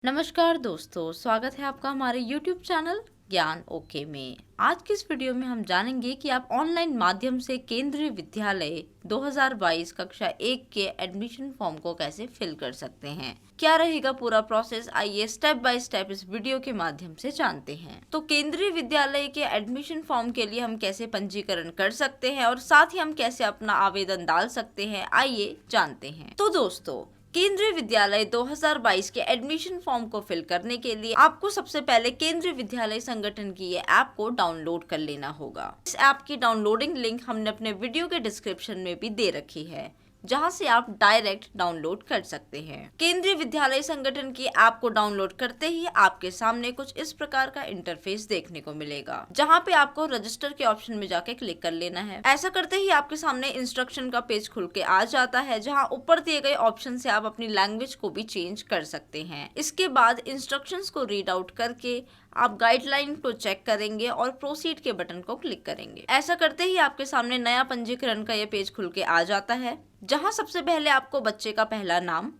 नमस्कार दोस्तों, स्वागत है आपका हमारे YouTube चैनल ज्ञान ओके में। आज की इस वीडियो में हम जानेंगे कि आप ऑनलाइन माध्यम से केंद्रीय विद्यालय 2022 कक्षा 1 के एडमिशन फॉर्म को कैसे फिल कर सकते हैं। क्या रहेगा पूरा प्रोसेस, आइए स्टेप बाय स्टेप इस वीडियो के माध्यम से जानते हैं। तो केंद्रीय विद्यालय के एडमिशन फॉर्म के लिए हम कैसे पंजीकरण कर सकते हैं और साथ ही हम कैसे अपना आवेदन डाल सकते हैं, आइए जानते हैं। तो दोस्तों, केंद्रीय विद्यालय 2022 के एडमिशन फॉर्म को फिल करने के लिए आपको सबसे पहले केंद्रीय विद्यालय संगठन की ये ऐप को डाउनलोड कर लेना होगा। इस ऐप की डाउनलोडिंग लिंक हमने अपने वीडियो के डिस्क्रिप्शन में भी दे रखी है, जहां से आप डायरेक्ट डाउनलोड कर सकते हैं। केंद्रीय विद्यालय संगठन की ऐप को डाउनलोड करते ही आपके सामने कुछ इस प्रकार का इंटरफेस देखने को मिलेगा, जहां पे आपको रजिस्टर के ऑप्शन में जाके क्लिक कर लेना है। ऐसा करते ही आपके सामने इंस्ट्रक्शन का पेज खुल के आ जाता है, जहां ऊपर दिए गए ऑप्शन से आप अपनी लैंग्वेज को भी चेंज कर सकते हैं। इसके बाद इंस्ट्रक्शंस को रीड आउट करके आप गाइडलाइन को चेक करेंगे और प्रोसीड के बटन को क्लिक करेंगे। ऐसा करते ही आपके सामने नया पंजीकरण का ये पेज खुल के आ जाता है, जहां सबसे पहले आपको बच्चे का पहला नाम,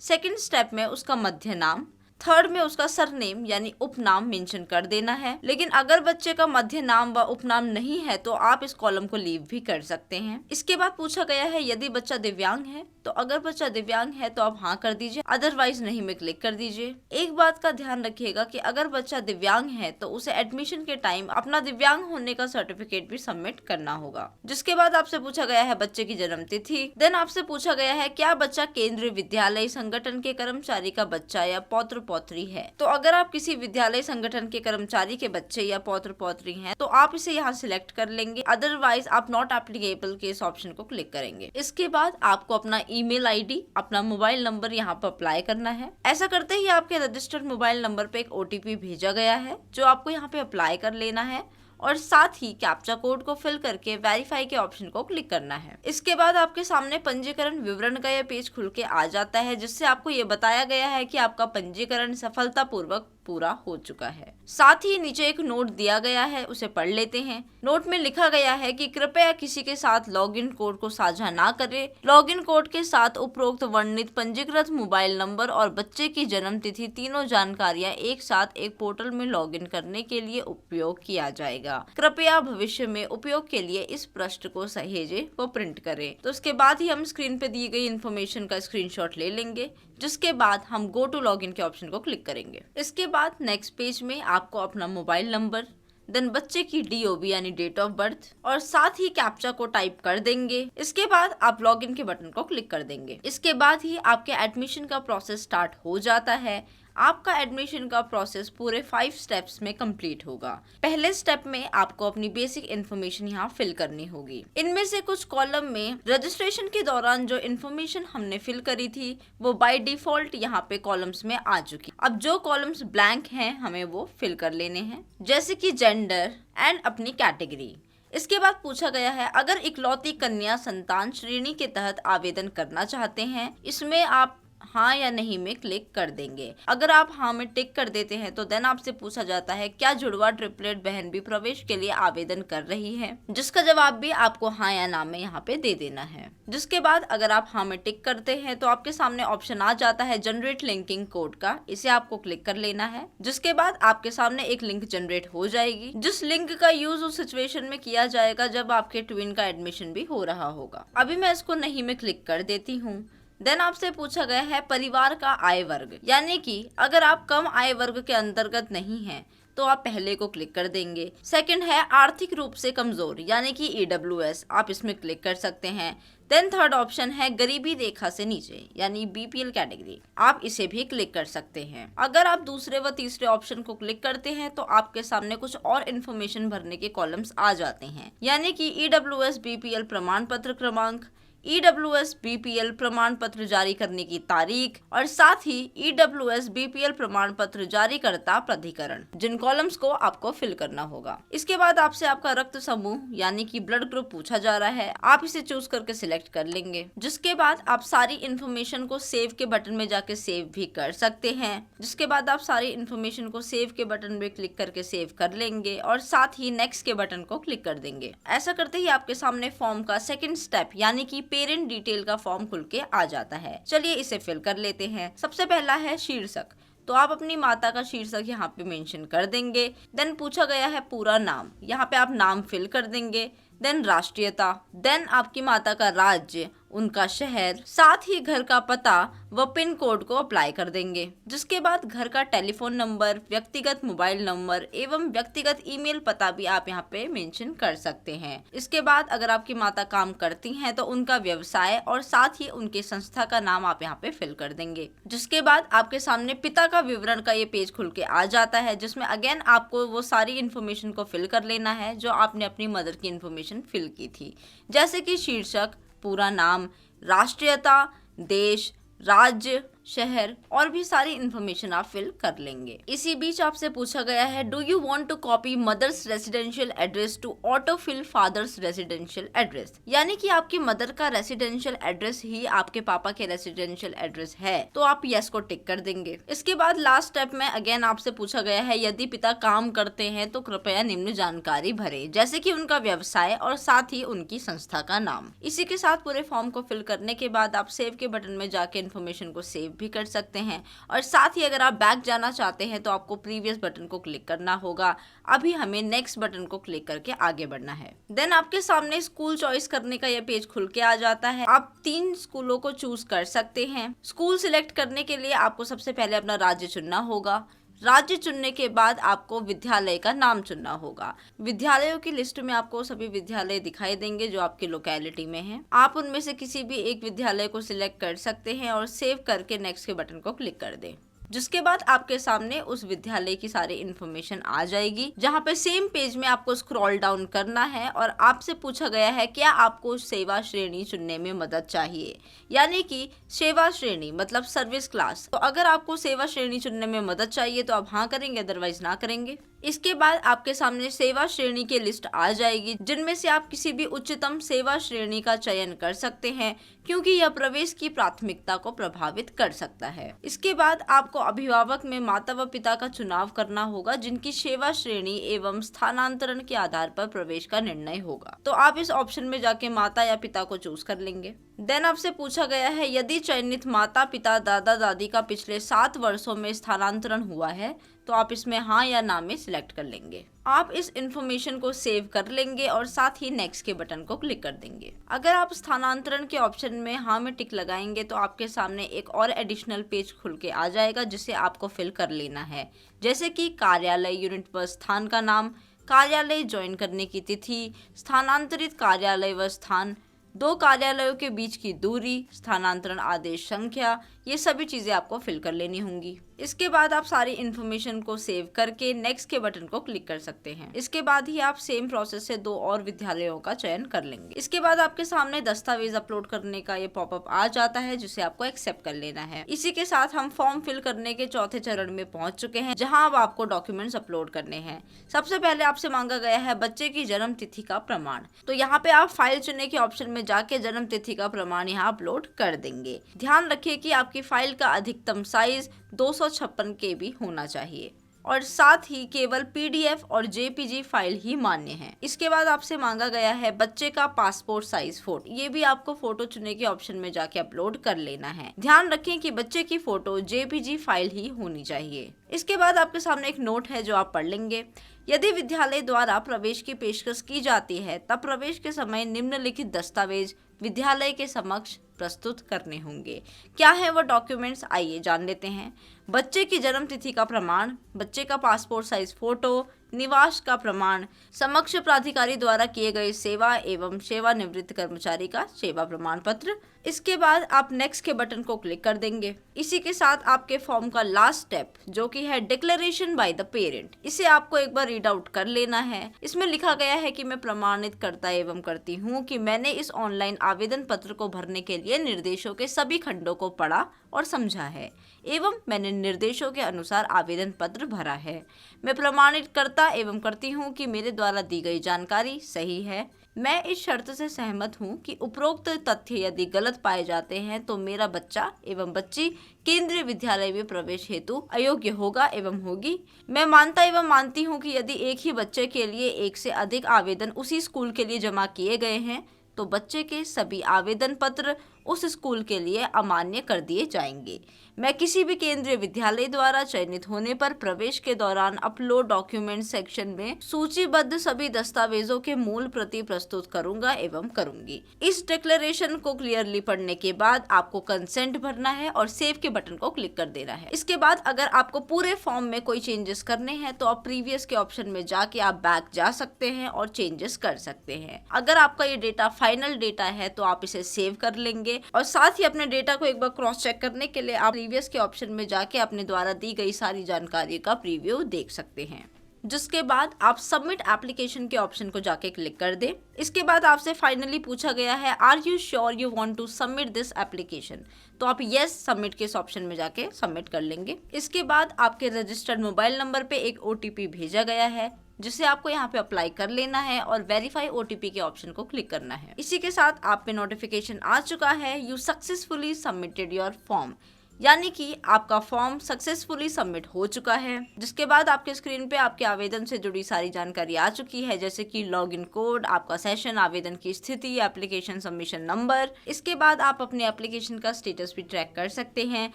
सेकंड स्टेप में उसका मध्य नाम, थर्ड में उसका सरनेम यानी उपनाम मेंशन कर देना है। लेकिन अगर बच्चे का मध्य नाम व उपनाम नहीं है तो आप इस कॉलम को लीव भी कर सकते हैं। इसके बाद पूछा गया है यदि बच्चा दिव्यांग है, तो अगर बच्चा दिव्यांग है तो आप हाँ कर दीजिए, अदरवाइज नहीं में क्लिक कर दीजिए। एक बात का ध्यान रखिएगा कि अगर बच्चा दिव्यांग है तो उसे एडमिशन के टाइम अपना दिव्यांग होने का सर्टिफिकेट भी सबमिट करना होगा। जिसके बाद आपसे पूछा गया है बच्चे की जन्म तिथि, देन आपसे पूछा गया है क्या बच्चा केंद्रीय विद्यालय संगठन के कर्मचारी का बच्चा या पौत्र पौत्री है। तो अगर आप किसी विद्यालय संगठन के कर्मचारी के बच्चे या पौत्र पौत्री हैं तो आप इसे यहाँ सिलेक्ट कर लेंगे, अदरवाइज आप नॉट एप्लीकेबल के इस ऑप्शन को क्लिक करेंगे। इसके बाद आपको अपना ईमेल आईडी, अपना मोबाइल नंबर यहाँ पर अप्लाई करना है। ऐसा करते ही आपके रजिस्टर्ड मोबाइल नंबर पे एक OTP भेजा गया है, जो आपको यहाँ पे अप्लाई कर लेना है और साथ ही कैप्चा कोड को फिल करके वेरीफाई के ऑप्शन को क्लिक करना है। इसके बाद आपके सामने पंजीकरण विवरण का यह पेज खुल के आ जाता है, जिससे आपको ये बताया गया है कि आपका पंजीकरण सफलतापूर्वक पूरा हो चुका है। साथ ही नीचे एक नोट दिया गया है, उसे पढ़ लेते हैं। नोट में लिखा गया है कि कृपया किसी के साथ लॉगिन कोड को साझा ना करें। लॉगिन कोड के साथ उपरोक्त वर्णित पंजीकृत मोबाइल नंबर और बच्चे की जन्म तिथि तीनों जानकारियां एक साथ एक पोर्टल में लॉगिन करने के लिए उपयोग किया जाएगा। कृपया भविष्य में उपयोग के लिए इस पृष्ठ को सहेजें व प्रिंट करें। तो उसके बाद ही हम स्क्रीन पे दी गई इन्फॉर्मेशन का स्क्रीनशॉट ले लेंगे, जिसके बाद हम गो टू लॉगिन के ऑप्शन को क्लिक करेंगे। इसके बाद नेक्स्ट पेज में आपको अपना मोबाइल नंबर, देन बच्चे की DOB यानी डेट ऑफ बर्थ और साथ ही कैप्चा को टाइप कर देंगे। इसके बाद आप लॉगिन के बटन को क्लिक कर देंगे। इसके बाद ही आपके एडमिशन का प्रोसेस स्टार्ट हो जाता है। आपका एडमिशन का प्रोसेस पूरे 5 स्टेप्स में कंप्लीट होगा। पहले स्टेप में आपको अपनी बेसिक इन्फॉर्मेशन यहाँ फिल करनी होगी। इनमें से कुछ कॉलम में रजिस्ट्रेशन के दौरान जो इन्फॉर्मेशन हमने फिल करी थी वो बाय डिफॉल्ट यहाँ पे कॉलम्स में आ चुकी। अब जो कॉलम्स ब्लैंक हैं हमें वो फिल कर लेने हैं, जैसे कि जेंडर एंड अपनी कैटेगरी। इसके बाद पूछा गया है अगर इकलौती कन्या संतान श्रेणी के तहत आवेदन करना चाहते हैं, इसमें आप हाँ या नहीं में क्लिक कर देंगे। अगर आप हाँ में टिक कर देते हैं तो देन आपसे पूछा जाता है क्या जुड़वा ट्रिपलेट बहन भी प्रवेश के लिए आवेदन कर रही है, जिसका जवाब भी आपको हाँ या ना में यहाँ पे दे देना है। जिसके बाद अगर आप हाँ में टिक करते हैं तो आपके सामने ऑप्शन आ जाता है जनरेट लिंकिंग कोड का, इसे आपको क्लिक कर लेना है। जिसके बाद आपके सामने एक लिंक जनरेट हो जाएगी, जिस लिंक का यूज उस सिचुएशन में किया जाएगा जब आपके ट्विन का एडमिशन भी हो रहा होगा। अभी मैं इसको नहीं में क्लिक कर देती हूँ। देन आपसे पूछा गया है परिवार का आय वर्ग, यानी कि अगर आप कम आय वर्ग के अंतर्गत नहीं हैं तो आप पहले को क्लिक कर देंगे। सेकंड है आर्थिक रूप से कमजोर, यानी कि EWS, आप इसमें क्लिक कर सकते हैं। देन थर्ड ऑप्शन है गरीबी रेखा से नीचे, यानी BPL कैटेगरी, आप इसे भी क्लिक कर सकते हैं। अगर आप दूसरे व तीसरे ऑप्शन को क्लिक करते हैं तो आपके सामने कुछ और इन्फॉर्मेशन भरने के कॉलम्स आ जाते हैं, यानी कि EWS BPL प्रमाण पत्र क्रमांक, EWS BPL प्रमाण पत्र जारी करने की तारीख और साथ ही EWS BPL प्रमाण पत्र जारी करता प्राधिकरण, जिन कॉलम्स को आपको फिल करना होगा। इसके बाद आपसे आपका रक्त समूह यानी कि ब्लड ग्रुप पूछा जा रहा है, आप इसे चूज करके सिलेक्ट कर लेंगे। जिसके बाद आप सारी इन्फॉर्मेशन को सेव के बटन में जाके सेव भी कर सकते हैं। जिसके बाद आप सारी इन्फॉर्मेशन को सेव के बटन में क्लिक करके सेव कर लेंगे और साथ ही नेक्स्ट के बटन को क्लिक कर देंगे। ऐसा करते ही आपके सामने फॉर्म का सेकंड स्टेप यानी कि पेरेंट डिटेल का फॉर्म खुल के आ जाता है। चलिए इसे फिल कर लेते हैं। सबसे पहला है शीर्षक, तो आप अपनी माता का शीर्षक यहाँ पे मेंशन कर देंगे। देन पूछा गया है पूरा नाम, यहाँ पे आप नाम फिल कर देंगे। देन राष्ट्रीयता, देन आपकी माता का राज्य, उनका शहर, साथ ही घर का पता व पिन कोड को अप्लाई कर देंगे। जिसके बाद घर का टेलीफोन नंबर, व्यक्तिगत मोबाइल नंबर एवं व्यक्तिगत ईमेल पता भी आप यहाँ पे मेंशन कर सकते हैं। इसके बाद अगर आपकी माता काम करती हैं तो उनका व्यवसाय और साथ ही उनके संस्था का नाम आप यहाँ पे फिल कर देंगे। जिसके बाद आपके सामने पिता का विवरण का ये पेज खुल के आ जाता है, जिसमें अगेन आपको वो सारी इन्फॉर्मेशन को फिल कर लेना है जो आपने अपनी मदर की इन्फॉर्मेशन फिल की थी, जैसे कि शीर्षक, पूरा नाम, राष्ट्रीयता, देश, राज्य, शहर और भी सारी इन्फॉर्मेशन आप फिल कर लेंगे। इसी बीच आपसे पूछा गया है, do you want to copy mother's residential address to auto fill father's residential address, यानी कि आपकी मदर का रेसिडेंशियल एड्रेस ही आपके पापा के रेसिडेंशियल एड्रेस है, तो आप यस को टिक कर देंगे। इसके बाद लास्ट स्टेप में अगेन आपसे पूछा गया है, यदि पिता काम करते हैं तो कृपया निम्न जानकारी भरे, जैसे कि उनका व्यवसाय और साथ ही उनकी संस्था का नाम। इसी के साथ पूरे फॉर्म को फिल करने के बाद आप सेव के बटन में जाके इन्फॉर्मेशन को सेव भी कर सकते हैं, और साथ ही अगर आप बैक जाना चाहते हैं तो आपको प्रीवियस बटन को क्लिक करना होगा। अभी हमें नेक्स्ट बटन को क्लिक करके आगे बढ़ना है। देन आपके सामने स्कूल चॉइस करने का यह पेज खुल के आ जाता है। आप 3 स्कूलों को चूज कर सकते हैं। स्कूल सिलेक्ट करने के लिए आपको सबसे पहले अपना राज्य चुनना होगा। राज्य चुनने के बाद आपको विद्यालय का नाम चुनना होगा। विद्यालयों की लिस्ट में आपको सभी विद्यालय दिखाई देंगे जो आपकी लोकेलिटी में हैं। आप उनमें से किसी भी एक विद्यालय को सिलेक्ट कर सकते हैं और सेव करके नेक्स्ट के बटन को क्लिक कर दें। जिसके बाद आपके सामने उस विद्यालय की सारी इन्फॉर्मेशन आ जाएगी, जहाँ पे सेम पेज में आपको स्क्रॉल डाउन करना है और आपसे पूछा गया है क्या आपको सेवा श्रेणी चुनने में मदद चाहिए, यानी कि सेवा श्रेणी मतलब सर्विस क्लास। तो अगर आपको सेवा श्रेणी चुनने में मदद चाहिए तो आप हाँ करेंगे, अदरवाइज ना करेंगे। इसके बाद आपके सामने सेवा श्रेणी की लिस्ट आ जाएगी, जिनमें से आप किसी भी उच्चतम सेवा श्रेणी का चयन कर सकते हैं, क्योंकि यह प्रवेश की प्राथमिकता को प्रभावित कर सकता है। इसके बाद आपको अभिभावक में माता व पिता का चुनाव करना होगा, जिनकी सेवा श्रेणी एवं स्थानांतरण के आधार पर प्रवेश का निर्णय होगा। तो आप इस ऑप्शन में जाके माता या पिता को चूज कर लेंगे। देन आपसे पूछा गया है, यदि चयनित माता पिता दादा दादी का पिछले 7 वर्षों में स्थानांतरण हुआ है तो आप इसमें हाँ या ना में सिलेक्ट कर लेंगे। आप इस इंफॉर्मेशन को सेव कर लेंगे और साथ ही नेक्स्ट के बटन को क्लिक कर देंगे। अगर आप स्थानांतरण के ऑप्शन में हाँ में टिक लगाएंगे तो आपके सामने एक और एडिशनल पेज खुल के आ जाएगा, जिसे आपको फिल कर लेना है, जैसे कि कार्यालय, यूनिट व स्थान का नाम, कार्यालय ज्वाइन करने की तिथि, स्थानांतरित कार्यालय व स्थान, 2 कार्यालयों के बीच की दूरी, स्थानांतरण आदेश संख्या, ये सभी चीजें आपको फिल कर लेनी होंगी। इसके बाद आप सारी इन्फॉर्मेशन को सेव करके नेक्स्ट के बटन को क्लिक कर सकते हैं। इसके बाद ही आप सेम प्रोसेस से 2 और विद्यालयों का चयन कर लेंगे। इसके बाद आपके सामने दस्तावेज अपलोड करने का ये पॉपअप आ जाता है, जिसे आपको एक्सेप्ट कर लेना है। इसी के साथ हम फॉर्म फिल करने के चौथे चरण में पहुंच चुके हैं, जहां अब आपको डॉक्यूमेंट्स अपलोड करने हैं। सबसे पहले आपसे मांगा गया है बच्चे की जन्म तिथि का प्रमाण। तो यहाँ पे आप फाइल चुनने के ऑप्शन में जाके जन्म तिथि का प्रमाण यहाँ अपलोड कर देंगे। ध्यान रखिए कि आपकी फाइल का अधिकतम साइज 256 KB होना चाहिए और साथ ही केवल PDF और JPG फाइल ही मान्य है। इसके बाद आपसे मांगा गया है बच्चे का पासपोर्ट साइज फोटो। ये भी आपको फोटो चुनने के ऑप्शन में जाके अपलोड कर लेना है। ध्यान रखें कि बच्चे की फोटो JPG फाइल ही होनी चाहिए। इसके बाद आपके सामने एक नोट है जो आप पढ़ लेंगे। यदि विद्यालय द्वारा प्रवेश की पेशकश की जाती है तब प्रवेश के समय निम्नलिखित दस्तावेज विद्यालय के समक्ष प्रस्तुत करने होंगे। क्या है वो डॉक्यूमेंट्स, आइए जान लेते हैं। बच्चे की जन्म तिथि का प्रमाण, बच्चे का पासपोर्ट साइज फोटो, निवास का प्रमाण, समक्ष प्राधिकारी द्वारा किए गए सेवा एवं सेवानिवृत्त कर्मचारी का सेवा प्रमाण पत्र। इसके बाद आप नेक्स्ट के बटन को क्लिक कर देंगे। इसी के साथ आपके फॉर्म का लास्ट स्टेप जो कि है डिक्लेरेशन बाय द पेरेंट, इसे आपको एक बार रीड आउट कर लेना है। इसमें लिखा गया है कि मैं प्रमाणित करता एवं करती हूँ कि मैंने इस ऑनलाइन आवेदन पत्र को भरने के लिए निर्देशों के सभी खंडों को पढ़ा और समझा है एवं मैंने निर्देशों के अनुसार आवेदन पत्र भरा है। मैं प्रमाणित करता एवं करती हूँ कि मेरे द्वारा दी गई जानकारी सही है। मैं इस शर्त से सहमत हूँ कि उपरोक्त तथ्य यदि गलत पाए जाते हैं तो मेरा बच्चा एवं बच्ची केंद्रीय विद्यालय में प्रवेश हेतु अयोग्य होगा एवं होगी। मैं मानता एवं मानती हूँ कि यदि एक ही बच्चे के लिए एक से अधिक आवेदन उसी स्कूल के लिए जमा किए गए हैं तो बच्चे के सभी आवेदन पत्र उस स्कूल के लिए अमान्य कर दिए जाएंगे। मैं किसी भी केंद्रीय विद्यालय द्वारा चयनित होने पर प्रवेश के दौरान अपलोड डॉक्यूमेंट सेक्शन में सूचीबद्ध सभी दस्तावेजों के मूल प्रति प्रस्तुत करूंगा एवं करूंगी। इस डिक्लेरेशन को क्लियरली पढ़ने के बाद आपको कंसेंट भरना है और सेव के बटन को क्लिक कर देना है। इसके बाद अगर आपको पूरे फॉर्म में कोई चेंजेस करने हैं तो आप प्रीवियस के ऑप्शन में जाके आप बैक जा सकते हैं और चेंजेस कर सकते हैं। अगर आपका ये डेटा फाइनल डेटा है तो आप इसे सेव कर लेंगे और साथ ही अपने डेटा को एक बार क्रॉस चेक करने के लिए आप प्रीवियस के ऑप्शन में जाके अपने द्वारा दी गई सारी जानकारी का प्रीव्यू देख सकते हैं। जिसके बाद आप सबमिट एप्लीकेशन के ऑप्शन को जाके क्लिक कर दें। इसके बाद आपसे फाइनली पूछा गया है are you sure you want to submit this application, तो आप यस सबमिट के इस ऑप्शन में जाके सबमिट कर लेंगे। इसके बाद आपके रजिस्टर्ड मोबाइल नंबर पे एक OTP भेजा गया है जिसे आपको यहाँ पे अप्लाई कर लेना है और वेरीफाई OTP के ऑप्शन को क्लिक करना है। इसी के साथ आप पे नोटिफिकेशन आ चुका है you successfully submitted your form, यानी कि आपका फॉर्म सक्सेसफुली सबमिट हो चुका है। जिसके बाद आपके स्क्रीन पे आपके आवेदन से जुड़ी सारी जानकारी आ चुकी है, जैसे कि लॉगिन कोड, आपका सेशन, आवेदन की स्थिति, एप्लीकेशन सबमिशन नंबर। इसके बाद आप अपने एप्लीकेशन का स्टेटस भी ट्रैक कर सकते हैं।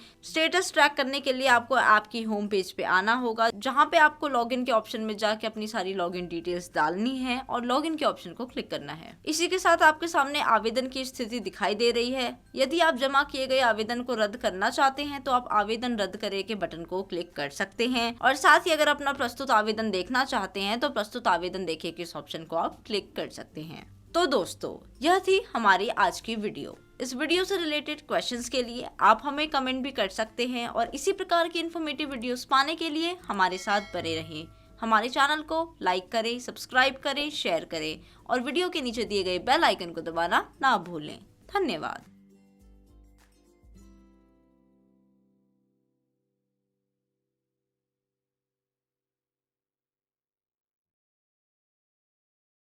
स्टेटस ट्रैक करने के लिए आपको ऐप की होम पेज पे आना होगा, जहाँ पे आपको लॉगिन के ऑप्शन में जाके अपनी सारी लॉगिन डिटेल्स डालनी है और लॉगिन के ऑप्शन को क्लिक करना है। इसी के साथ आपके सामने आवेदन की स्थिति दिखाई दे रही है। यदि आप जमा किए गए आवेदन को रद्द करना चाहते हैं तो आप आवेदन रद्द करें के बटन को क्लिक कर सकते हैं और साथ ही अगर अपना प्रस्तुत आवेदन देखना चाहते हैं तो प्रस्तुत आवेदन देखें के इस ऑप्शन को आप क्लिक कर सकते हैं। तो दोस्तों, यह थी हमारी आज की वीडियो। इस वीडियो से रिलेटेड क्वेश्चंस के लिए आप हमें कमेंट भी कर सकते हैं और इसी प्रकार की इन्फॉर्मेटिव वीडियोस पाने के लिए हमारे साथ बने रहें। हमारे चैनल को लाइक करें, सब्सक्राइब करें, शेयर करें और वीडियो के नीचे दिए गए बेल आइकन को दबाना ना भूलें। धन्यवाद।